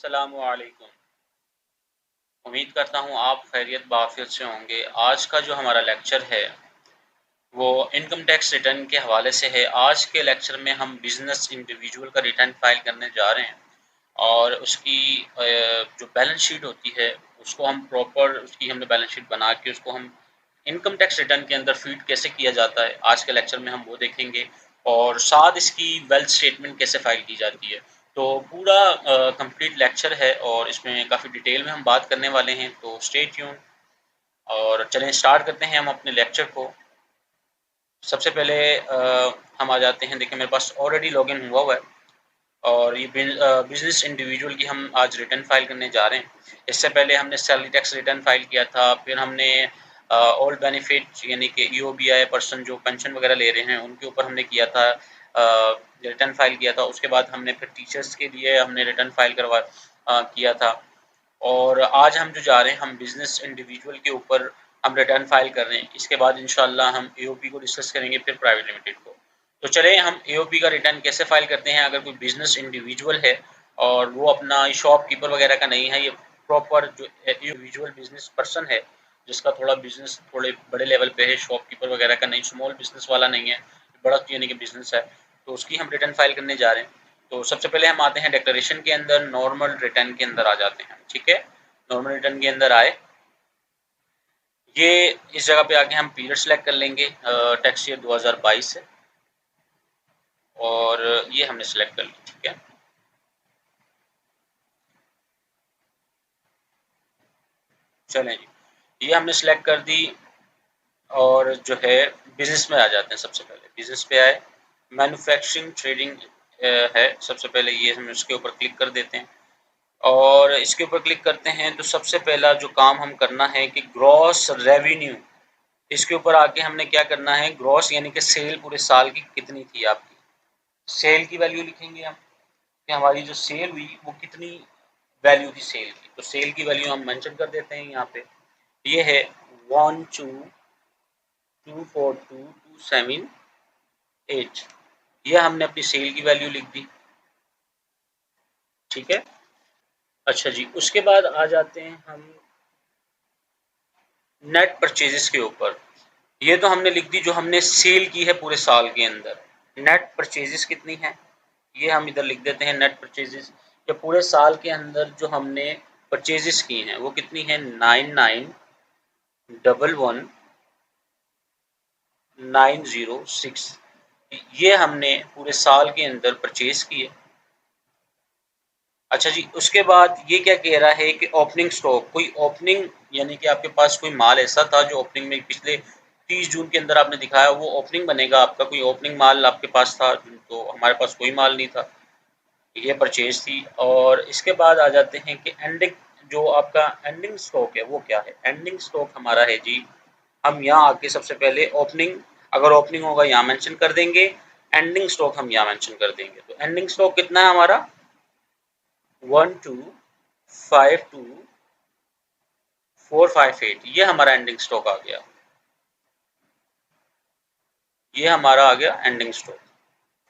अस्सलामुअलैकुम। उम्मीद करता हूँ आप खैरियत बाफ़ियत से होंगे। आज का जो हमारा लेक्चर है, वो इनकम टैक्स रिटर्न के हवाले से है। आज के लेक्चर में हम बिज़नेस इंडिविजुअल का रिटर्न फ़ाइल करने जा रहे हैं और उसकी जो बैलेंस शीट होती है, उसको हम प्रॉपर उसकी हमने बैलेंस शीट बना के उसको हम इनकम टैक्स रिटर्न के अंदर फ़ीड कैसे किया जाता है, आज के लेक्चर में हम वो देखेंगे और साथ इसकी वेल्थ स्टेटमेंट कैसे फ़ाइल की जाती है। तो पूरा कंप्लीट लेक्चर है और इसमें काफ़ी डिटेल में हम बात करने वाले हैं, तो स्टे ट्यून। और चलें स्टार्ट करते हैं हम अपने लेक्चर को। सबसे पहले हम आ जाते हैं, देखिए मेरे पास ऑलरेडी लॉगिन हुआ हुआ है और ये बिज़नेस इंडिविजुअल की हम आज रिटर्न फ़ाइल करने जा रहे हैं। इससे पहले हमने सैलरी टैक्स रिटर्न फ़ाइल किया था, फिर हमने ओल्ड बेनिफिट यानी कि ईओबीआई पर्सन जो पेंशन वगैरह ले रहे हैं, उनके ऊपर हमने किया था रिटर्न फ़ाइल किया था। उसके बाद हमने फिर टीचर्स के लिए हमने रिटर्न फ़ाइल किया था। और आज हम जो जा रहे हैं, हम बिज़नेस इंडिविजुअल के ऊपर हम रिटर्न फ़ाइल कर रहे हैं। इसके बाद इंशाअल्लाह हम एओपी को डिस्कस करेंगे, फिर प्राइवेट लिमिटेड को। तो चलें हम एओपी का रिटर्न कैसे फ़ाइल करते हैं। अगर कोई बिज़नेस इंडिविजुअल है और वो अपना शॉपकीपर वगैरह का नहीं है, ये प्रॉपर जो इंडिविजुअल बिज़नेस पर्सन है, जिसका थोड़ा बिज़नेस थोड़े बड़े लेवल पे है, शॉपकीपर वगैरह का नहीं, स्मॉल बिज़नेस वाला नहीं है, बड़ा यानी कि बिज़नेस है, तो उसकी हम रिटर्न फ़ाइल करने जा रहे हैं। तो सबसे पहले हम आते हैं डिक्लेरेशन के अंदर, नॉर्मल रिटर्न के अंदर आ जाते हैं। ठीक है, नॉर्मल रिटर्न के अंदर आए, ये इस जगह पे आके हम पीरियड सेलेक्ट कर लेंगे टैक्स ईयर 2022 है और ये हमने सेलेक्ट कर ली। ठीक है, चलें जी, ये हमने सेलेक्ट कर दी और जो है बिज़नेस में आ जाते हैं। सबसे पहले बिज़नेस पे आए, मैन्युफैक्चरिंग ट्रेडिंग है, सबसे पहले ये हम इसके ऊपर क्लिक कर देते हैं और इसके ऊपर क्लिक करते हैं तो सबसे पहला जो काम हम करना है कि ग्रॉस रेवेन्यू, इसके ऊपर आके हमने क्या करना है, ग्रॉस यानी कि सेल पूरे साल की कितनी थी आपकी, सेल की वैल्यू लिखेंगे हम कि हमारी जो सेल हुई वो कितनी वैल्यू थी सेल की। तो सेल की वैल्यू हम मेंशन कर देते हैं यहाँ पे, ये है 1224278, ये हमने अपनी सेल की वैल्यू लिख दी। ठीक है, अच्छा जी, उसके बाद आ जाते हैं हम नेट परचेजेस के ऊपर। ये तो हमने लिख दी जो हमने सेल की है पूरे साल के अंदर। नेट परचेजेस कितनी है, ये हम इधर लिख देते हैं नेट परचेजेस, कि पूरे साल के अंदर जो हमने परचेजेस की हैं वो कितनी है, 9911,906, ये हमने पूरे साल के अंदर परचेज किए। अच्छा जी, उसके बाद ये क्या कह रहा है कि ओपनिंग स्टॉक, कोई ओपनिंग यानी कि आपके पास कोई माल ऐसा था जो ओपनिंग में पिछले 30 जून के अंदर आपने दिखाया, वो ओपनिंग बनेगा आपका, कोई ओपनिंग माल आपके पास था, तो हमारे पास कोई माल नहीं था, ये परचेज थी। और इसके बाद आ जाते हैं कि एंडिंग, जो आपका एंडिंग स्टॉक है वो क्या है। एंडिंग स्टॉक हमारा है जी, हम यहाँ आके सबसे पहले ओपनिंग, अगर ओपनिंग होगा यहाँ मेंशन कर देंगे, एंडिंग स्टॉक हम यहाँ मेंशन कर देंगे। तो एंडिंग स्टॉक कितना है हमारा, 1252458, ये हमारा एंडिंग स्टॉक आ गया, ये हमारा आ गया एंडिंग स्टॉक।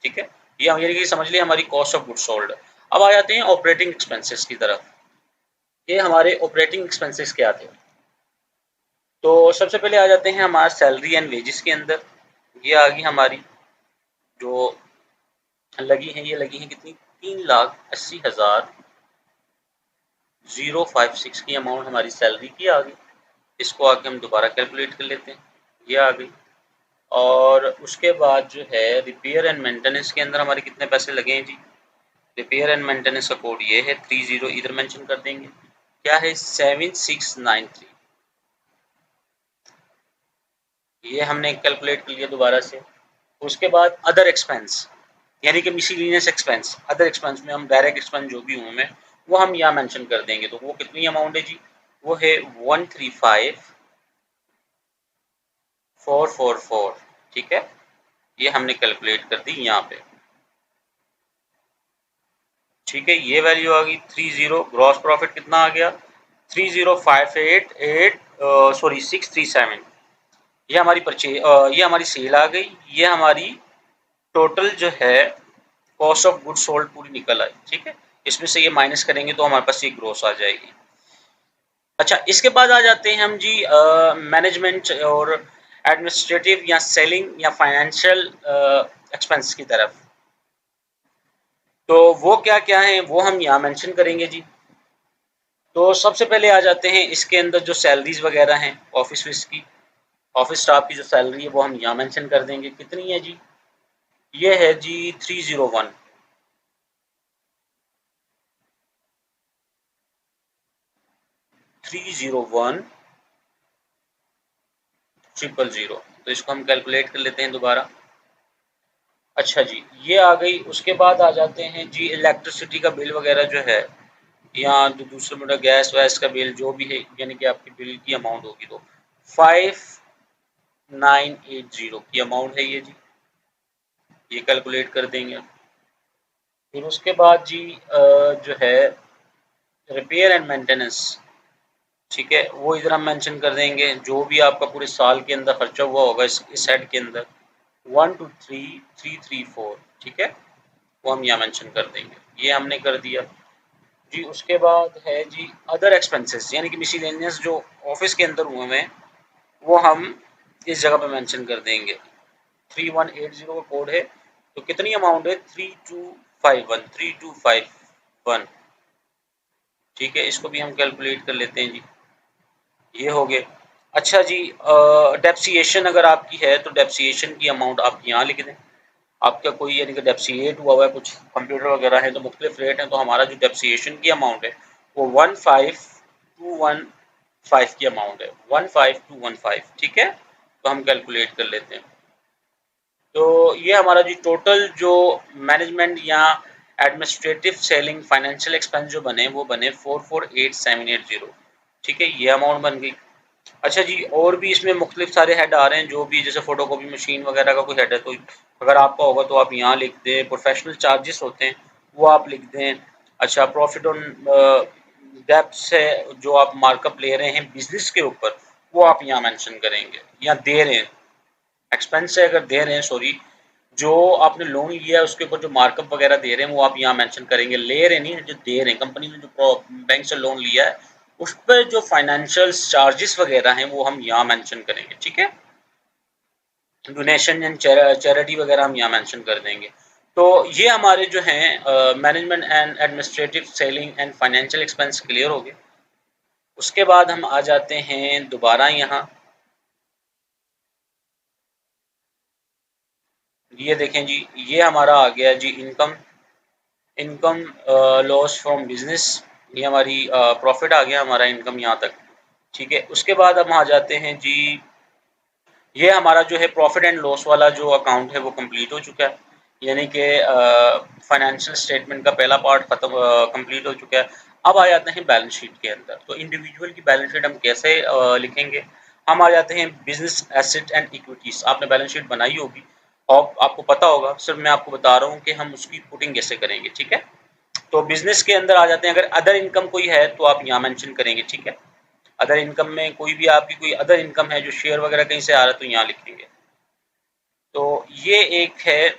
ठीक है, ये यानी कि समझ लिया हमारी कॉस्ट ऑफ गुड्स सोल्ड। अब आ जाते हैं ऑपरेटिंग एक्सपेंसेस की तरफ। ये हमारे ऑपरेटिंग एक्सपेंसेस क्या थे, तो सबसे पहले आ जाते हैं हमारा सैलरी एंड वेजेस के अंदर। ये आ गई हमारी जो लगी हैं, ये लगी हैं कितनी, 3,80,056 की अमाउंट हमारी सैलरी की आ गई। इसको आके हम दोबारा कैलकुलेट कर लेते हैं, ये आ गई। और उसके बाद जो है रिपेयर एंड मेंटेनेंस के अंदर हमारे कितने पैसे लगे हैं जी, रिपेयर एंड मेंटेनेंस का कोड ये है 30, इधर मेंशन कर देंगे, क्या है 7693, ये हमने कैलकुलेट कर लिया दोबारा से। उसके बाद अदर एक्सपेंस यानी कि मिसलेनियस एक्सपेंस, अदर एक्सपेंस में हम डायरेक्ट एक्सपेंस जो भी हूँ मैं, वो हम यहाँ मेंशन कर देंगे। तो वो कितनी अमाउंट है जी, वो है 135,444। ठीक है, ये हमने कैलकुलेट कर दी यहाँ पे। ठीक है, ये वैल्यू आ गई 30। ग्रॉस प्रॉफिट कितना आ गया, 30,588 सॉरी 637, ये हमारी ये हमारी सेल आ गई, ये हमारी टोटल जो है कॉस्ट ऑफ गुड्स सोल्ड पूरी निकल आई। ठीक है, इसमें से ये माइनस करेंगे तो हमारे पास ये ग्रोस आ जाएगी। अच्छा, इसके बाद आ जाते हैं हम जी मैनेजमेंट और एडमिनिस्ट्रेटिव या सेलिंग या फाइनेंशियल एक्सपेंस की तरफ। तो वो क्या-क्या है वो हम यहाँ मेंशन करेंगे जी। तो सबसे पहले आ जाते हैं इसके अंदर जो सैलरीज वगैरह हैं ऑफिस स्टाफ की जो सैलरी है वो हम यहाँ मेंशन कर देंगे। कितनी है जी? ये है जी 301। 301 000। तो इसको हम कैलकुलेट कर लेते हैं दोबारा। अच्छा जी, ये आ गई। उसके बाद आ जाते हैं जी इलेक्ट्रिसिटी का बिल वगैरह जो है, या जो दूसरे मतलब गैस वैस का बिल जो भी है, यानी कि आपकी बिल की अमाउंट होगी तो 5980 की अमाउंट है ये जी। ये कैलकुलेट कर देंगे। फिर उसके बाद जी जो है रिपेयर एंड मेंटेनेंस, ठीक है, वो इधर हम मेंशन कर देंगे। जो भी आपका पूरे साल के अंदर खर्चा हुआ होगा इस सेट के अंदर 123334, ठीक है, वो हम यहाँ मेंशन कर देंगे। ये हमने कर दिया जी। उसके बाद है जी अदर एक्सपेंसेस, यानी कि मिसलेनियस जो ऑफिस के अंदर हुए हैं वो हम इस जगह पे मेंशन कर देंगे। 3180 का कोड है, तो कितनी अमाउंट है? 3251। ठीक है, इसको भी हम कैलकुलेट कर लेते हैं जी। ये हो गए। अच्छा जी, डेप्सिएशन अगर आपकी है तो डेप्सिएशन की अमाउंट आप यहाँ लिख दें। आपका कोई यानी कि डेप्सिएट हुआ है कुछ कंप्यूटर वगैरह है तो मुख्तलिफ रेट हैं, तो हमारा जो डेप्सिएशन की अमाउंट है वो 15215 की अमाउंट है, 15215, ठीक है। तो हम कैलकुलेट कर लेते हैं। तो ये हमारा जी टोटल जो मैनेजमेंट या एडमिनिस्ट्रेटिव सेलिंग फाइनेंशियल एक्सपेंस जो बने वो बने 448780, ठीक है, ये अमाउंट बन गई। अच्छा जी, और भी इसमें मुख्तलिफ सारे हेड आ रहे हैं, जो भी जैसे फोटो कॉपी मशीन वगैरह का कोई हेड है तो अगर आपका होगा तो आप यहाँ लिख दें। प्रोफेशनल चार्जेस होते हैं वो आप लिख दें। अच्छा, प्रॉफिट ऑन डेप्स है, जो आप मार्कअप ले रहे हैं बिजनेस के ऊपर, वो आप यहाँ मेंशन करेंगे। या दे रहे हैं एक्सपेंस है अगर दे रहे हैं, सॉरी, जो आपने लोन लिया है उसके ऊपर जो मार्कअप वगैरह दे रहे हैं वो आप यहाँ मेंशन करेंगे। ले रहे नहीं, जो दे रहे हैं, कंपनी ने जो बैंक से लोन लिया है उस पर जो फाइनेंशियल चार्जेस वगैरह हैं वो हम यहाँ मेंशन करेंगे, ठीक है। डोनेशन एंड चैरिटी वगैरह हम यहाँ मेंशन कर देंगे। तो ये हमारे जो हैं management and administrative selling and financial expense clear हो गए। उसके बाद हम आ जाते हैं दोबारा यहाँ। ये देखें जी, ये हमारा आ गया जी इनकम लॉस फ्रॉम बिजनेस। ये हमारी प्रॉफिट आ गया हमारा इनकम यहाँ तक, ठीक है। उसके बाद हम आ जाते हैं जी, ये हमारा जो है प्रॉफिट एंड लॉस वाला जो अकाउंट है वो कंप्लीट हो चुका है, यानी कि फाइनेंशियल स्टेटमेंट का पहला पार्ट खत्म कंप्लीट हो चुका है। अब आ जाते हैं बैलेंस शीट के अंदर। तो इंडिविजुअल की बैलेंस शीट हम कैसे लिखेंगे? हम आ जाते हैं बिजनेस एसेट एंड इक्विटीज। आपने बैलेंस शीट बनाई होगी और आपको पता होगा, सिर्फ मैं आपको बता रहा हूँ कि हम उसकी पुटिंग कैसे करेंगे, ठीक है। तो बिजनेस के अंदर आ जाते हैं। अगर अदर इनकम कोई है तो आप यहाँ मेंशन करेंगे, ठीक है। अदर इनकम में कोई भी आपकी कोई अदर इनकम है जो शेयर वगैरह कहीं से आ रहा है तो यहाँ लिखेंगे। तो ये एक है,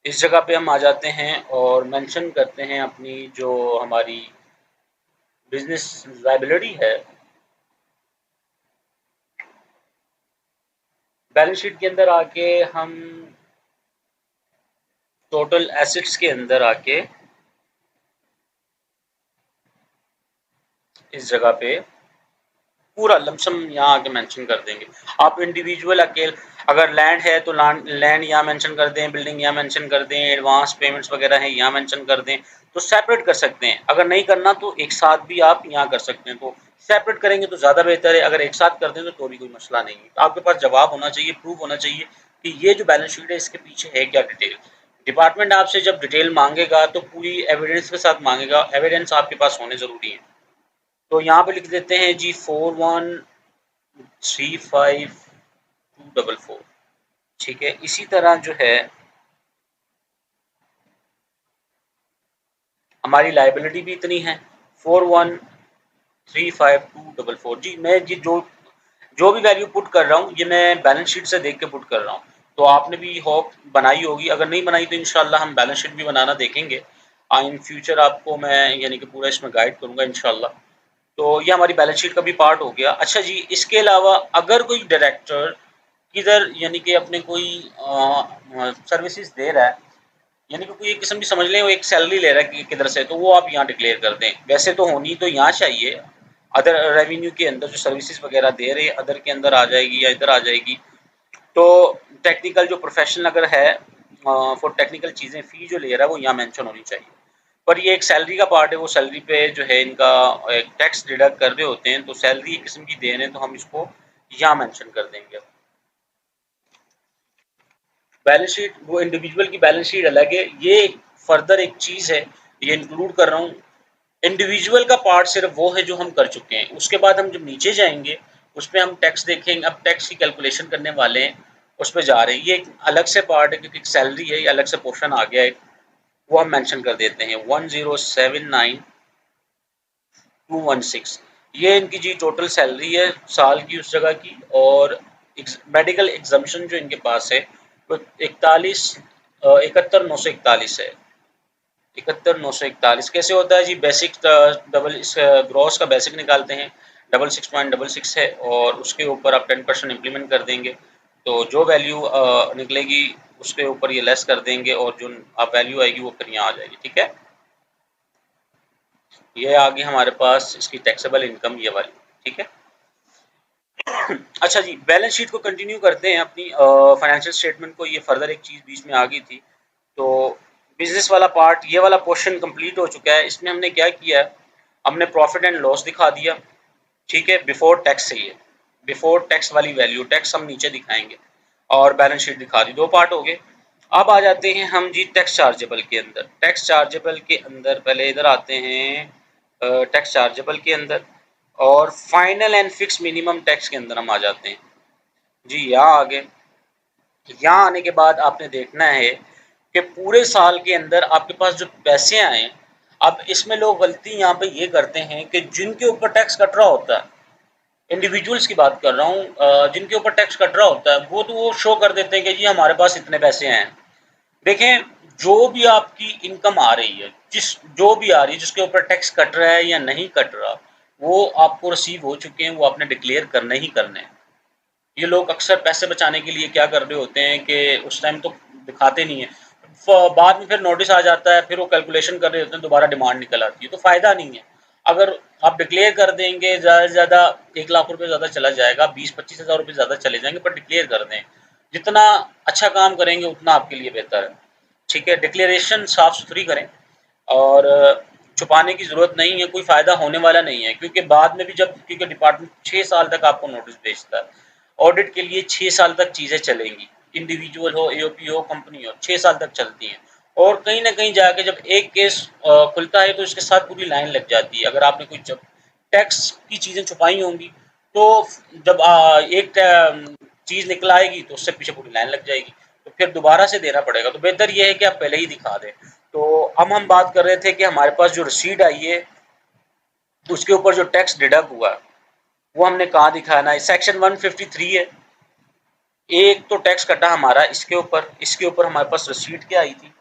इस जगह पे हम आ जाते हैं और मेंशन करते हैं अपनी जो हमारी बिजनेस लायबिलिटी है। बैलेंस शीट के अंदर आके हम टोटल एसेट्स के अंदर आके इस जगह पे पूरा लमसम यहाँ आके मेंशन कर देंगे। आप इंडिविजुअल अकेले अगर लैंड है तो लैंड यहाँ मेंशन कर दें, बिल्डिंग यहाँ मेंशन कर दें, एडवांस पेमेंट्स वगैरह हैं यहाँ मेंशन कर दें। तो सेपरेट कर सकते हैं। अगर नहीं करना तो एक साथ भी आप यहाँ कर सकते हैं। तो सेपरेट करेंगे तो ज़्यादा बेहतर है। अगर एक साथ कर दें तो भी कोई मसला नहीं है। तो आपके पास जवाब होना चाहिए, प्रूफ होना चाहिए कि ये जो बैलेंस शीट है इसके पीछे है क्या डिटेल। डिपार्टमेंट आपसे जब डिटेल मांगेगा तो पूरी एविडेंस के साथ मांगेगा। एविडेंस आपके पास होने ज़रूरी है। तो यहाँ पे लिख देते हैं जी 413524, ठीक है। इसी तरह जो है हमारी लाइबिलिटी भी इतनी है 413524। जी मैं जी जो भी वैल्यू पुट कर रहा हूँ ये मैं बैलेंस शीट से देख के पुट कर रहा हूँ। तो आपने भी होप बनाई होगी, अगर नहीं बनाई तो इंशाल्लाह हम बैलेंस शीट भी बनाना देखेंगे। इन फ्यूचर आपको मैं यानी कि पूरा इसमें गाइड करूँगा इंशाल्लाह। तो ये हमारी बैलेंस शीट का भी पार्ट हो गया। अच्छा जी, इसके अलावा अगर कोई डायरेक्टर किधर यानी कि अपने कोई सर्विसेज दे रहा है, यानी कि कोई एक किस्म की समझ लें वो एक सैलरी ले रहा है कि किधर से, तो वो आप यहाँ डिक्लेयर कर दें। वैसे तो होनी तो यहाँ चाहिए, अदर रेवेन्यू के अंदर जो सर्विसेज वगैरह दे रहे हैं अदर के अंदर आ जाएगी या इधर आ जाएगी। तो टेक्निकल जो प्रोफेशनल अगर है फॉर टेक्निकल चीज़ें फ़ी जो ले रहा है वो यहाँ मेंशन होनी चाहिए। पर ये एक सैलरी का पार्ट है, वो सैलरी पे जो है इनका एक टैक्स डिडक्ट कर रहे होते हैं, तो सैलरी एक किस्म की दे रहे हैं तो हम इसको यहाँ मेंशन कर देंगे। बैलेंस शीट वो इंडिविजुअल की बैलेंस शीट अलग है, ये फर्दर एक चीज़ है, ये इंक्लूड कर रहा हूँ। इंडिविजुअल का पार्ट सिर्फ वो है जो हम कर चुके हैं। उसके बाद हम जब नीचे जाएंगे उस पर हम टैक्स देखेंगे, अब टैक्स की कैलकुलेशन करने वाले हैं, उस पर जा रहे हैं। ये एक अलग से पार्ट है क्योंकि सैलरी है, ये अलग से पोर्शन आ गया है, वो हम मेंशन कर देते हैं 1079216। ये इनकी जी टोटल सैलरी है साल की उस जगह की, और मेडिकल एग्जामेशन जो इनके पास है वो 71,941 है। 71,941 कैसे होता है जी? बेसिक डबल ग्रॉस का बेसिक निकालते हैं, 66.66 है, और उसके ऊपर आप 10% इम्प्लीमेंट कर देंगे, तो जो वैल्यू निकलेगी उसके ऊपर ये लेस कर देंगे, और जो आप वैल्यू आएगी वो फिर यहाँ आ जाएगी। ठीक है, ये आ गई हमारे पास इसकी टैक्सेबल इनकम ये वाली। ठीक है, अच्छा जी, बैलेंस शीट को कंटिन्यू करते हैं अपनी फाइनेंशियल स्टेटमेंट को। ये फर्दर एक चीज़ बीच में आ गई थी, तो बिजनेस वाला पार्ट ये वाला पोर्शन कंप्लीट हो चुका है। इसमें हमने क्या किया है, हमने प्रॉफिट एंड लॉस दिखा दिया। ठीक है, बिफोर टैक्स है ये, बिफोर टैक्स वाली वैल्यू, टैक्स हम नीचे दिखाएंगे, और बैलेंस शीट दिखा दी, दो पार्ट हो गए। अब आ जाते हैं हम जी टैक्स चार्जेबल के अंदर। टैक्स चार्जेबल के अंदर पहले इधर आते हैं, टैक्स चार्जेबल के अंदर, और final and fix minimum tax के अंदर हम आ जाते हैं जी। यहाँ आगे, यहाँ आने के बाद आपने देखना है कि पूरे साल के अंदर आपके पास जो पैसे आए। अब इसमें लोग गलती यहाँ पे ये करते हैं कि जिनके ऊपर टैक्स कट रहा होता है, इंडिविजुअल्स की बात कर रहा हूँ, जिनके ऊपर टैक्स कट रहा होता है वो तो वो शो कर देते हैं कि जी हमारे पास इतने पैसे हैं। देखें, जो भी आपकी इनकम आ रही है, जो भी आ रही है, जिसके ऊपर टैक्स कट रहा है या नहीं कट रहा, वो आपको रिसीव हो चुके हैं, वो आपने डिक्लेयर करने ही करने हैं। ये लोग अक्सर पैसे बचाने के लिए क्या कर रहे होते हैं कि उस टाइम तो दिखाते नहीं है, बाद में फिर नोटिस आ जाता है, फिर वो कैलकुलेशन कर रहे होते हैं, दोबारा डिमांड निकल आती है, तो फ़ायदा नहीं है। अगर आप डिक्लेयर कर देंगे, ज़्यादा से ज़्यादा 1 लाख रुपये ज़्यादा चला जाएगा, 20-25 हज़ार रुपये ज़्यादा चले जाएंगे, पर डिक्लेयर कर दें। जितना अच्छा काम करेंगे उतना आपके लिए बेहतर है। ठीक है, डिक्लेरेशन साफ़ सुथरी करें, और छुपाने की ज़रूरत नहीं है, कोई फ़ायदा होने वाला नहीं है, क्योंकि बाद में भी जब, क्योंकि डिपार्टमेंट 6 साल तक आपको नोटिस भेजता है, ऑडिट के लिए 6 साल तक चीज़ें चलेंगी, इंडिविजुअल हो, एओपी हो, कंपनी हो, 6 साल तक चलती हैं। और कहीं ना कहीं जाके जब एक केस खुलता है तो इसके साथ पूरी लाइन लग जाती है। अगर आपने कोई जब टैक्स की चीज़ें छुपाई होंगी, तो जब एक चीज़ निकल आएगी तो उससे पीछे पूरी लाइन लग जाएगी, तो फिर दोबारा से देना पड़ेगा। तो बेहतर ये है कि आप पहले ही दिखा दें। तो अब हम बात कर रहे थे कि हमारे पास जो रसीद आई है उसके ऊपर जो टैक्स डिडक्ट हुआ वो हमने कहाँ दिखाना है, सेक्शन 153 है। एक तो टैक्स कटा हमारा इसके ऊपर हमारे पास रसीद क्या आई थी,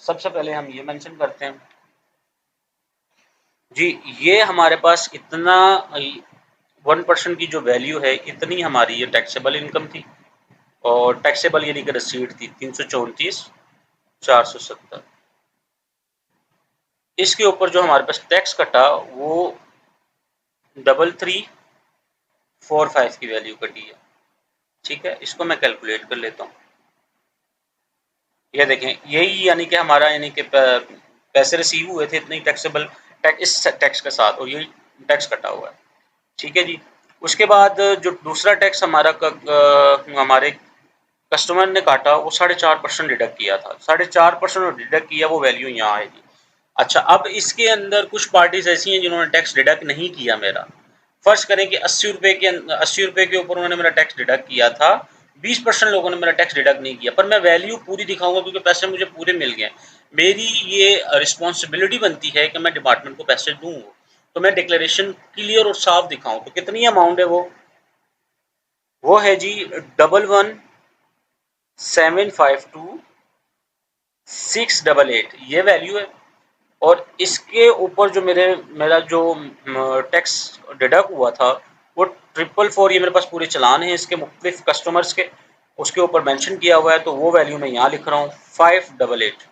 सबसे पहले हम ये मेंशन करते हैं जी। ये हमारे पास इतना 1% की जो वैल्यू है, इतनी हमारी ये टैक्सेबल इनकम थी, और टैक्सेबल यानी कि रसीद थी 334,470। इसके ऊपर जो हमारे पास टैक्स कटा वो 3345 की वैल्यू कटी है। ठीक है, इसको मैं कैलकुलेट कर लेता हूँ। ये देखें, यही यानी कि हमारा यानी कि पैसे रिसीव हुए थे इतनी टैक्सेबल टैक्स, इस टैक्स के साथ, और यही टैक्स कटा हुआ है। ठीक है जी। उसके बाद जो दूसरा टैक्स हमारे कस्टमर ने काटा वो 4.5% डिडक्ट किया था, 4.5% डिडक्ट किया, वो वैल्यू यहाँ आएगी। अच्छा, अब इसके अंदर कुछ पार्टीज ऐसी हैं जिन्होंने टैक्स डिडक्ट नहीं किया मेरा। फर्ज करें कि 80 रुपये के ऊपर उन्होंने मेरा टैक्स डिडक्ट किया था, 20% लोगों ने मेरा टैक्स डिडक्ट नहीं किया, पर मैं वैल्यू पूरी दिखाऊंगा क्योंकि पैसे मुझे पूरे मिल गए। मेरी ये रिस्पॉन्सिबिलिटी बनती है कि मैं डिपार्टमेंट को पैसे दूँ, तो मैं डिक्लेरेशन क्लियर और साफ दिखाऊं। तो कितनी अमाउंट है वो है जी 11,752,688, ये वैल्यू है। और इसके ऊपर जो मेरा जो टैक्स डिडक्ट हुआ था वो 444, ये मेरे पास पूरे चालान हैं इसके मुख्तलिफ कस्टमर्स के, उसके ऊपर मेंशन किया हुआ है, तो वो वैल्यू मैं यहाँ लिख रहा हूँ 588।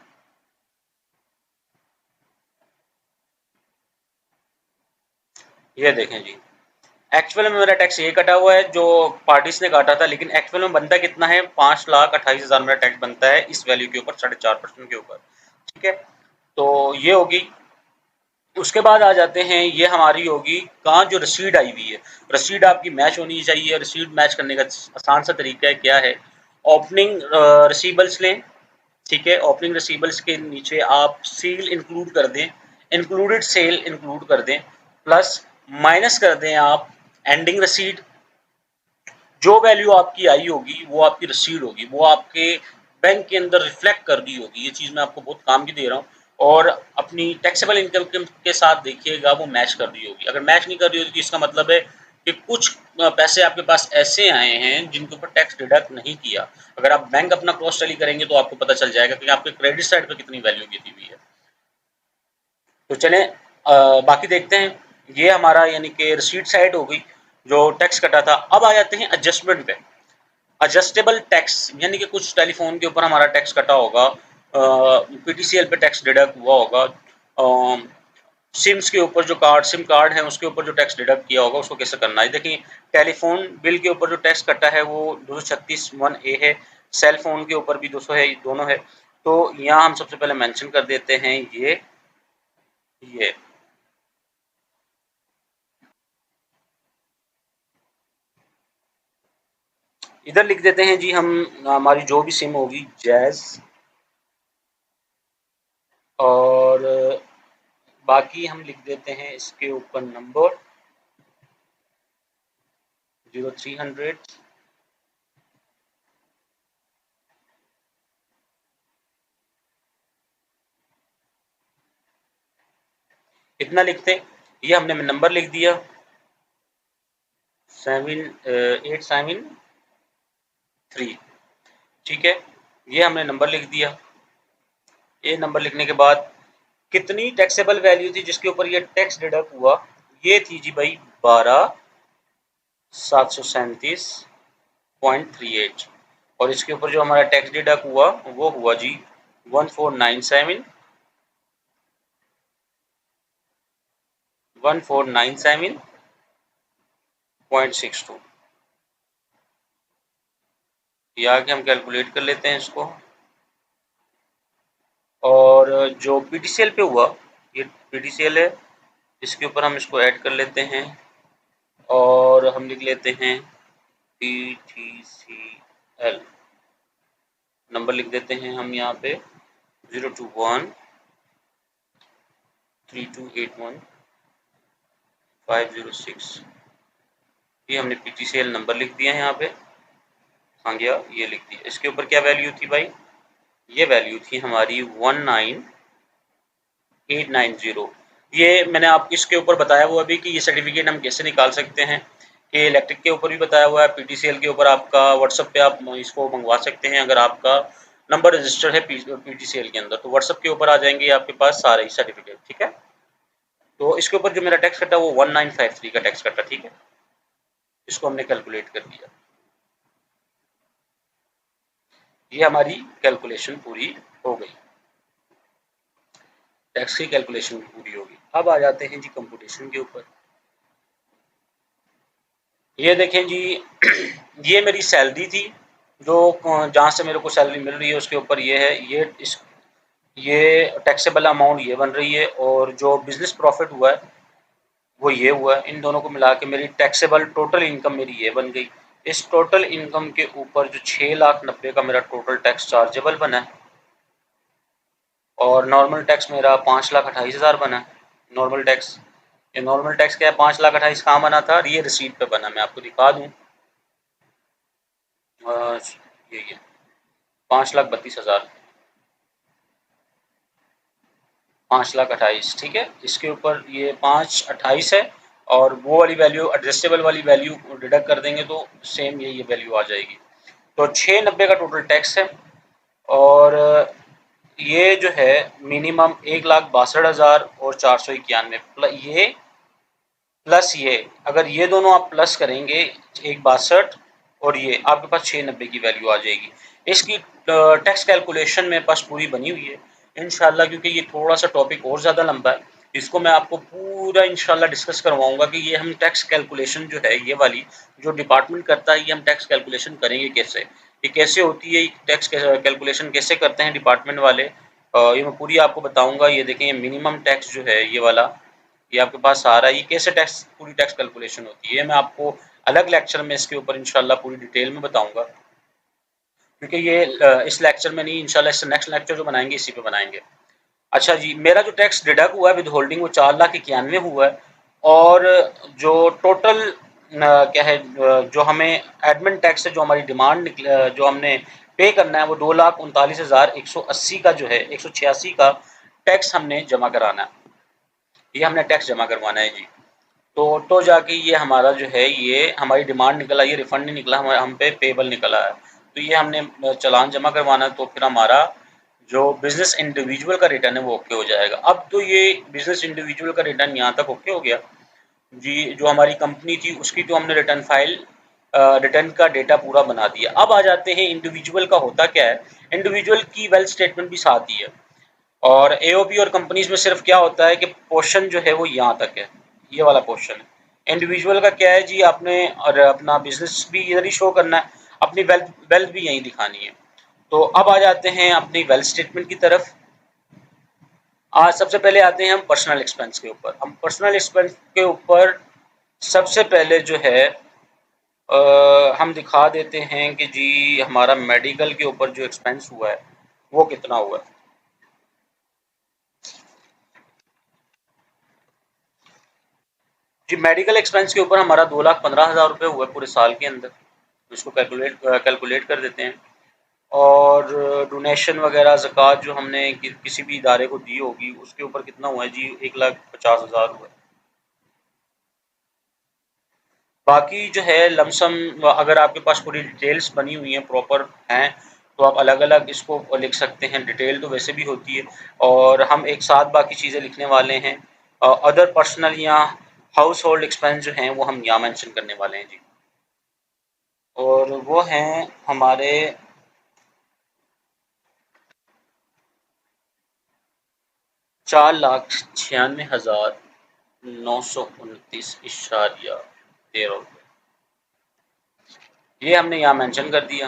ये देखें जी, एक्चुअल में मेरा टैक्स ये कटा हुआ है जो पार्टीज ने काटा था, लेकिन एक्चुअल में बनता कितना है, 5,28,000 मेरा टैक्स बनता है इस वैल्यू के ऊपर, 4.5% के ऊपर। ठीक है, तो ये होगी। उसके बाद आ जाते हैं, ये हमारी होगी कहाँ, जो रसीद आई हुई है, रसीद आपकी मैच होनी चाहिए। रसीद मैच करने का आसान सा तरीका है, क्या है, ओपनिंग रिसीबल्स लें। ठीक है, ओपनिंग रिसीबल्स के नीचे आप सेल इंक्लूड कर दें, इंक्लूडेड सेल इंक्लूड कर दें, प्लस माइनस कर दें आप एंडिंग रसीड। जो वैल्यू आपकी आई होगी वो आपकी रसीड होगी, वो आपके बैंक के अंदर रिफ्लेक्ट कर दी होगी। ये चीज़ मैं आपको बहुत काम की दे रहा हूँ। और अपनी टैक्सेबल इनकम के साथ देखिएगा वो मैच कर रही होगी। अगर मैच नहीं कर रही होगी तो इसका मतलब है कि कुछ पैसे आपके पास ऐसे आए हैं जिनके ऊपर टैक्स डिडक्ट नहीं किया। अगर आप बैंक अपना क्रॉस टैली करेंगे तो आपको पता चल जाएगा कि आपके क्रेडिट साइड पर कितनी वैल्यू गिरी हुई है। तो चलें बाकी देखते हैं। ये हमारा यानी कि रिसीट साइड हो गई जो टैक्स कटा था। अब आ जाते हैं एडजस्टमेंट पे। एडजस्टेबल टैक्स यानी कि कुछ टेलीफोन के ऊपर हमारा टैक्स कटा होगा, पीटीसीएल पे टैक्स डिडक्ट हुआ होगा, सिम्स के ऊपर जो सिम कार्ड है उसके ऊपर जो टैक्स डिडक्ट किया होगा उसको कैसे करना है। देखिए, टेलीफोन बिल के ऊपर जो टैक्स कटा है वो 236(1)(a है, सेल फोन के ऊपर भी 200 है, दोनों है। तो यहाँ हम सबसे पहले मेंशन कर देते हैं ये इधर लिख देते हैं जी हम, हमारी जो भी सिम होगी जैज़, और बाकी हम लिख देते हैं इसके ऊपर नंबर 0300। इतना लिखते हैं, ये हमने नंबर लिख दिया 7873। ठीक है, ये हमने नंबर लिख दिया। ये नंबर लिखने के बाद कितनी टैक्सेबल वैल्यू थी जिसके ऊपर ये टैक्स डिडक्ट हुआ, ये थी जी भाई 12,737.38। और इसके ऊपर जो हमारा टैक्स डिडक्ट हुआ वो हुआ जी 1497.62। ये आगे हम कैलकुलेट कर लेते हैं इसको। और जो पीटीसीएल पे हुआ, ये पीटीसीएल है, इसके ऊपर हम इसको ऐड कर लेते हैं और हम लिख लेते हैं पीटीसीएल। नंबर लिख देते हैं हम यहाँ पे 0213281 506। ये हमने पीटीसीएल नंबर लिख दिया है यहाँ पे, आ गया, ये लिख दिया। इसके ऊपर क्या वैल्यू थी भाई, ये वैल्यू थी हमारी 19890। ये मैंने आपको इसके ऊपर बताया हुआ अभी कि ये सर्टिफिकेट हम कैसे निकाल सकते हैं, कि इलेक्ट्रिक के ऊपर भी बताया हुआ है, पीटीसीएल के ऊपर आपका व्हाट्सएप पे आप इसको मंगवा सकते हैं। अगर आपका नंबर रजिस्टर्ड है पीटीसीएल के अंदर तो व्हाट्सएप के ऊपर आ जाएंगे आपके पास सारे ही सर्टिफिकेट। ठीक है, तो इसके ऊपर जो मेरा टैक्स कटा वो 1953 का टैक्स कटा। ठीक है, इसको हमने कैलकुलेट कर दिया। ये हमारी कैलकुलेशन पूरी हो गई, टैक्स की कैलकुलेशन पूरी होगी। अब आ जाते हैं जी कंप्यूटेशन के ऊपर। ये देखें जी ये मेरी सैलरी थी, जो जहाँ से मेरे को सैलरी मिल रही है उसके ऊपर ये है, ये टैक्सेबल अमाउंट ये बन रही है, और जो बिजनेस प्रॉफिट हुआ है वो ये हुआ है। इन दोनों को मिला के मेरी टैक्सेबल टोटल इनकम मेरी ये बन गई। इस टोटल इनकम के ऊपर जो 6,90,000 का मेरा टोटल टैक्स चार्जेबल बना है, और नॉर्मल टैक्स मेरा 5,28,000 बना है। नॉर्मल टैक्स, ये नॉर्मल टैक्स क्या है, 5,28,000 कहाँ बना था, ये रिसीट पे बना। मैं आपको दिखा दूँ, ये 5,32,000, 5,28,000। ठीक है, इसके ऊपर ये 5,28,000 है, और वो वाली वैल्यू एडजस्टेबल वाली वैल्यू डिडक्ट कर देंगे तो सेम ये वैल्यू आ जाएगी। तो 690 का टोटल टैक्स है। और ये जो है मिनिमम 1,62,491 ये प्लस ये, अगर ये दोनों आप प्लस करेंगे 1,62 और ये आपके पास 690 की वैल्यू आ जाएगी। इसकी टैक्स कैलकुलेशन मेरे पास पूरी बनी हुई है इंशाल्लाह, क्योंकि ये थोड़ा सा टॉपिक और ज़्यादा लंबा है, इसको मैं आपको पूरा इंशाल्लाह डिस्कस करवाऊंगा कि ये हम टैक्स कैलकुलेशन जो है ये वाली जो डिपार्टमेंट करता है, ये हम टैक्स कैलकुलेशन करेंगे कैसे, ये कैसे होती है, टैक्स कैलकुलेशन कैसे करते हैं डिपार्टमेंट वाले, ये मैं पूरी आपको बताऊंगा। ये देखें, मिनिमम टैक्स जो है ये वाला, ये आपके पास आ रहा है, ये कैसे टैक्स पूरी टैक्स कैलकुलेशन होती है, मैं आपको अलग लेक्चर में इसके ऊपर इंशाल्लाह पूरी डिटेल में बताऊंगा, क्योंकि ये इस लेक्चर में नहीं, इंशाल्लाह इससे नेक्स्ट लेक्चर जो बनाएंगे इसी पे बनाएंगे। अच्छा जी, मेरा जो टैक्स डिडक्ट हुआ है विद होल्डिंग वो 4,91,000 हुआ है, और जो टोटल क्या है, जो हमें एडमिन टैक्स है, जो हमारी डिमांड निकले, जो हमने पे करना है वो 2,39,180 का जो है 186 का टैक्स हमने जमा कराना है, ये हमने टैक्स जमा करवाना है जी। तो जाके ये हमारा जो है ये हमारी डिमांड निकला, ये रिफंड नहीं निकला, हमारा हम पे पेबल निकला है, तो ये हमने चालान जमा करवाना है, तो फिर हमारा जो बिजनेस इंडिविजुअल का रिटर्न है वो ओके हो जाएगा। अब तो ये बिजनेस इंडिविजुअल का रिटर्न यहाँ तक ओके हो गया जी, जो हमारी कंपनी थी उसकी तो हमने रिटर्न फाइल, रिटर्न का डेटा पूरा बना दिया। अब आ जाते हैं इंडिविजुअल का होता क्या है, इंडिविजुअल की वेल्थ स्टेटमेंट भी साथ ही है, और एओपी और कंपनीज में सिर्फ क्या होता है कि पोर्शन जो है वो यहाँ तक है, ये वाला पोर्शन है। इंडिविजुअल का क्या है जी, आपने और अपना बिजनेस भी इधर ही शो करना है, अपनी वेल्थ वेल्थ भी यहीं दिखानी है। तो अब आ जाते हैं अपनी वेल्थ स्टेटमेंट की तरफ। आज सबसे पहले आते हैं हम पर्सनल एक्सपेंस के ऊपर। हम पर्सनल एक्सपेंस के ऊपर सबसे पहले जो है हम दिखा देते हैं कि जी हमारा मेडिकल के ऊपर जो एक्सपेंस हुआ है वो कितना हुआ है। जी, मेडिकल एक्सपेंस के ऊपर हमारा 2,15,000 रुपये हुआ पूरे साल के अंदर, इसको कैलकुलेट कर देते हैं। और डोनेशन वगैरह ज़कात जो हमने किसी भी इदारे को दी होगी उसके ऊपर कितना हुआ है जी, 1,50,000 हुआ है। बाकी जो है लमसम, अगर आपके पास पूरी डिटेल्स बनी हुई हैं, प्रॉपर हैं, तो आप अलग अलग इसको लिख सकते हैं, डिटेल तो वैसे भी होती है, और हम एक साथ बाकी चीज़ें लिखने वाले हैं। अदर पर्सनल या हाउस होल्ड एक्सपेंस जो हैं वो हम यहाँ मेंशन करने वाले हैं जी, और वो हैं हमारे 4,96,929.13 ये हमने यहाँ मेंशन कर दिया।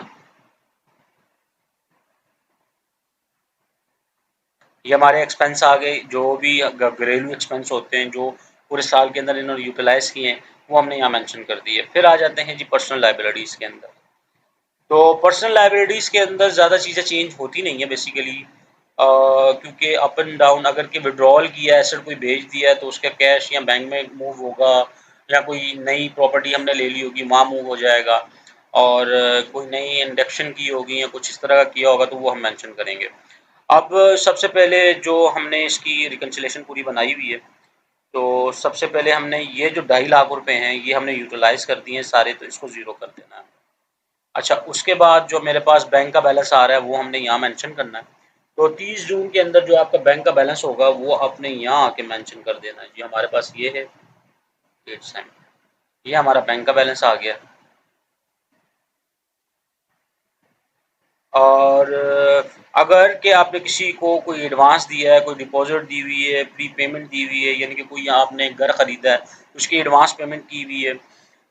ये हमारे एक्सपेंस आ गए, जो भी घरेलू एक्सपेंस होते हैं जो पूरे साल के अंदर इन्होंने यूटिलाइज किए हैं वो हमने यहाँ मेंशन कर दिए। फिर आ जाते हैं जी पर्सनल लाइबिलिटीज़ के अंदर। तो पर्सनल लाइबिलिटीज़ के अंदर ज़्यादा चीज़ें चेंज होती नहीं है बेसिकली, क्योंकि अप एंड डाउन, अगर कि विड्रॉल किया है, एसेट कोई बेच दिया है तो उसका कैश या बैंक में मूव होगा, या कोई नई प्रॉपर्टी हमने ले ली होगी वहाँ मूव हो जाएगा, और कोई नई इंडक्शन की होगी या कुछ इस तरह का किया होगा तो वो हम मेंशन करेंगे। अब सबसे पहले जो हमने इसकी रिकन्सिलेशन पूरी बनाई हुई है, तो सबसे पहले हमने ये जो 2.5 लाख रुपए हैं ये हमने यूटिलाइज कर दिए हैं सारे, तो इसको ज़ीरो कर देना है। अच्छा, उसके बाद जो मेरे पास बैंक का बैलेंस आ रहा है वो हमने यहाँ मेंशन करना है। तो 30 जून के अंदर जो आपका बैंक का बैलेंस होगा वो आपने यहाँ आके मेंशन कर देना है जी, हमारे पास ये है डेट सेंड, ये हमारा बैंक का बैलेंस आ गया। और अगर कि आपने किसी को कोई एडवांस दिया है, कोई डिपॉजिट दी हुई है, प्री पेमेंट दी हुई है, यानी कि कोई आपने घर ख़रीदा है उसकी एडवांस पेमेंट की हुई है,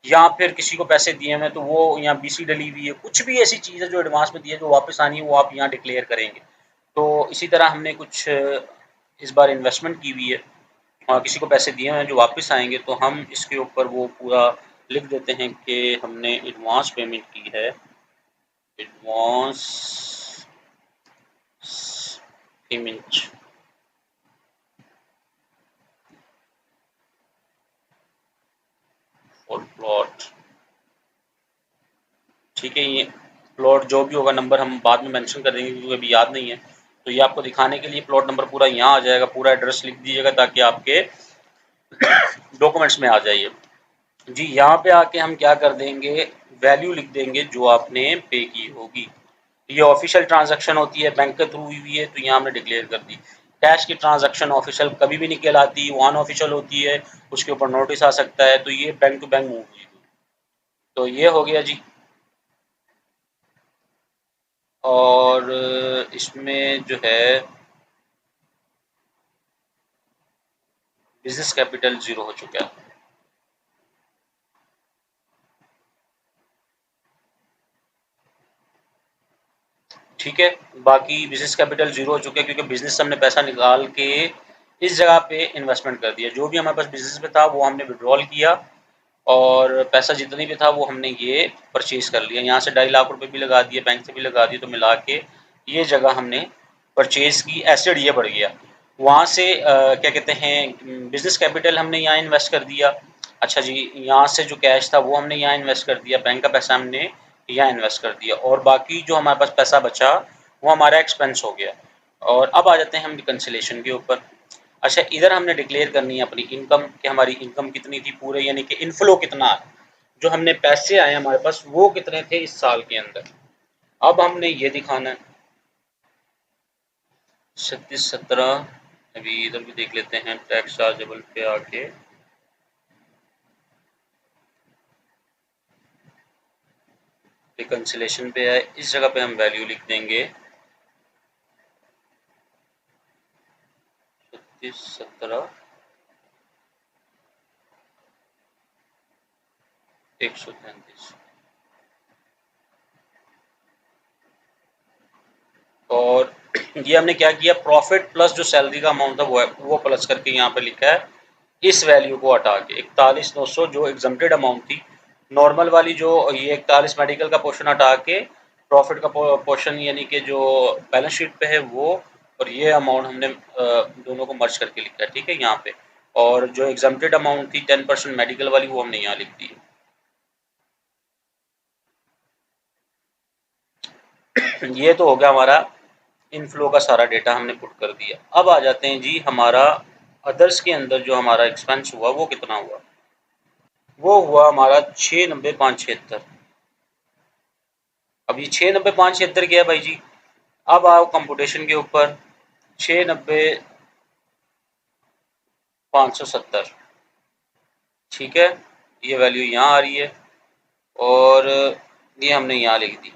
या फिर किसी को पैसे दिए हैं तो वो यहाँ बीसी डली हुई है, कुछ भी ऐसी चीज़ है जो एडवांस में दी है जो वापस आनी है वो आप यहाँ डिक्लेयर करेंगे। तो इसी तरह हमने कुछ इस बार इन्वेस्टमेंट की हुई है, किसी को पैसे दिए हैं जो वापस आएंगे, तो हम इसके ऊपर वो पूरा लिख देते हैं कि हमने एडवांस पेमेंट की है, एडवांस पेमेंट फॉर प्लॉट। ठीक है, ये प्लॉट जो भी होगा नंबर हम बाद में मेंशन कर देंगे क्योंकि अभी याद नहीं है, तो ये आपको दिखाने के लिए प्लॉट नंबर पूरा यहाँ आ जाएगा, पूरा एड्रेस लिख दीजिएगा ताकि आपके डॉक्यूमेंट्स में आ जाइए जी। यहाँ पे आके हम क्या कर देंगे, वैल्यू लिख देंगे जो आपने पे की होगी, ये ऑफिशियल ट्रांजैक्शन होती है, बैंक के थ्रू हुई है तो यहाँ हमने डिक्लेयर कर दी। कैश की ट्रांजैक्शन ऑफिशियल कभी भी नहीं कहलाती, वो अनऑफिशियल होती है, उसके ऊपर नोटिस आ सकता है, तो ये बैंक टू बैंक मूव हुई। तो ये हो गया जी। और इसमें जो है बिजनेस कैपिटल ज़ीरो हो चुका है। ठीक है, बाकी बिजनेस कैपिटल ज़ीरो हो चुका है क्योंकि बिजनेस से हमने पैसा निकाल के इस जगह पे इन्वेस्टमेंट कर दिया। जो भी हमारे पास बिजनेस में था वो हमने विड्रॉल किया और पैसा जितनी भी था वो हमने ये परचेज कर लिया। यहाँ से 2.5 लाख रुपए भी लगा दिए, बैंक से भी लगा दिए, तो मिला के ये जगह हमने परचेज की, एसेट ये बढ़ गया। वहाँ से क्या कहते हैं, बिजनेस कैपिटल हमने यहाँ इन्वेस्ट कर दिया। अच्छा जी, यहाँ से जो कैश था वो हमने यहाँ इन्वेस्ट कर दिया, बैंक का पैसा हमने यहाँ इन्वेस्ट कर दिया, और बाकी जो हमारे पास पैसा बचा वो हमारा एक्सपेंस हो गया। और अब आ जाते हैं हम रिकन्सिलेशन के ऊपर। अच्छा, इधर हमने डिक्लेयर करनी है अपनी इनकम कि हमारी इनकम कितनी थी पूरे, यानी कि इनफ्लो कितना है, जो हमने पैसे आए हमारे पास वो कितने थे इस साल के अंदर। अब हमने ये दिखाना है 36-17। अभी इधर भी देख लेते हैं टैक्स चार्जेबल पे आके। रिकन्सिलेशन पे है, इस जगह पे हम वैल्यू लिख देंगे 36-17 133। और ये हमने क्या किया, प्रॉफिट प्लस जो सैलरी का अमाउंट था वो प्लस करके यहाँ पे लिखा है। इस वैल्यू को हटा के 41,900 जो एग्जम्प्टेड अमाउंट थी, नॉर्मल वाली जो ये 41 मेडिकल का पोर्शन हटा के प्रॉफिट का पोर्शन यानी कि जो बैलेंस शीट पे है वो, और ये अमाउंट हमने दोनों को मर्ज करके लिखा है। ठीक है, यहाँ पे। और जो एग्जम्प्टेड अमाउंट थी 10% मेडिकल वाली वो हमने यहाँ लिख दी है। ये तो हो गया हमारा इनफ्लो का सारा डेटा हमने पुट कर दिया। अब आ जाते हैं जी हमारा अदर्स के अंदर जो हमारा एक्सपेंस हुआ वो कितना हुआ। वो हुआ हमारा 690,576। अब ये 690,576 क्या है भाई जी। अब आओ कंप्यूटेशन के ऊपर। 690,570, ठीक है, ये वैल्यू यहाँ आ रही है और ये हमने यहाँ लिख दी।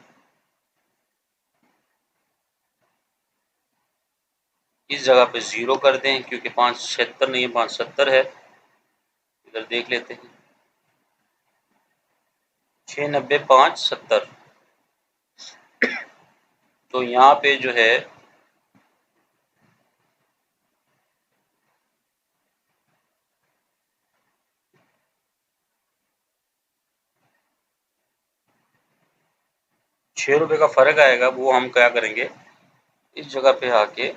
इस जगह पे ज़ीरो कर दें क्योंकि 576 नहीं है, 570 है। इधर देख लेते हैं 690,570। तो यहाँ पे जो है 6 रुपए का फ़र्क आएगा, वो हम क्या करेंगे, इस जगह पे आके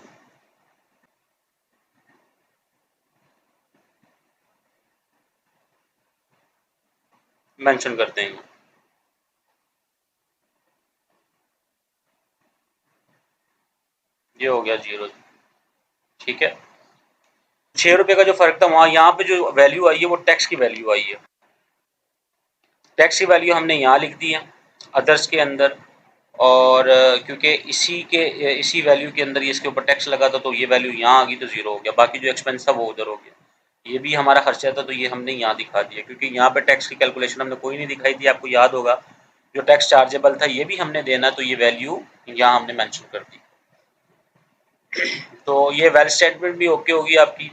मेंशन कर देंगे। ये हो गया ज़ीरो। ठीक है, 6 रुपए का जो फ़र्क था वहाँ, यहाँ पे जो वैल्यू आई है वो टैक्स की वैल्यू आई है। टैक्स की वैल्यू हमने यहाँ लिख दी है अदर्स के अंदर। और क्योंकि इसी वैल्यू के अंदर ये इसके ऊपर टैक्स लगा था तो ये वैल्यू यहाँ आ गई तो ज़ीरो हो गया। बाकी जो एक्सपेंस था वो उधर हो गया। ये भी हमारा खर्चा था तो ये हमने यहाँ दिखा दिया क्योंकि यहाँ पे टैक्स की कैलकुलेशन हमने कोई नहीं दिखाई दी। आपको याद होगा जो टैक्स चार्जेबल था ये भी हमने देना, तो ये वैल्यू यहाँ हमने मेंशन कर दी। तो ये वेल स्टेटमेंट भी ओके होगी आपकी।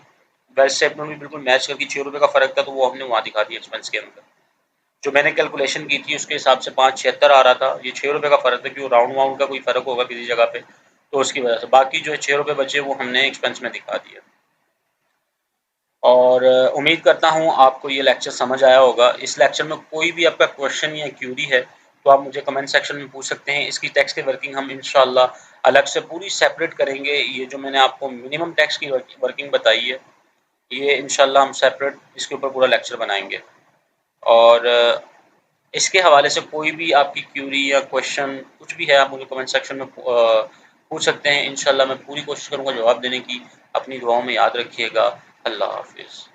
वेल स्टेटमेंट भी बिल्कुल मैच करके 6 रुपए का फ़र्क था तो वो हमने वहाँ दिखा दिया एक्सपेंस के अंदर। जो मैंने कैलकुलेशन की थी उसके हिसाब से 576 आ रहा था, ये 6 रुपए का फ़र्क था क्योंकि राउंड वाउंड का कोई फ़र्क होगा किसी जगह पे तो उसकी वजह से। बाकी जो 6 रुपए बचे वो हमने एक्सपेंस में दिखा दिया। और उम्मीद करता हूँ आपको ये लेक्चर समझ आया होगा। इस लेक्चर में कोई भी आपका क्वेश्चन या क्यूरी है तो आप मुझे कमेंट सेक्शन में पूछ सकते हैं। इसकी टैक्स की वर्किंग हम इंशाल्लाह अलग से पूरी सेपरेट करेंगे। ये जो मैंने आपको मिनिमम टैक्स की वर्किंग बताई है ये इंशाल्लाह हम सेपरेट इसके ऊपर पूरा लेक्चर बनाएंगे। और इसके हवाले से कोई भी आपकी क्यूरी या क्वेश्चन कुछ भी है आप मुझे कमेंट सेक्शन में पूछ सकते हैं। इंशाल्लाह मैं पूरी कोशिश करूँगा जवाब देने की। अपनी दुआओं में याद रखिएगा। अल्लाह हाफिज़।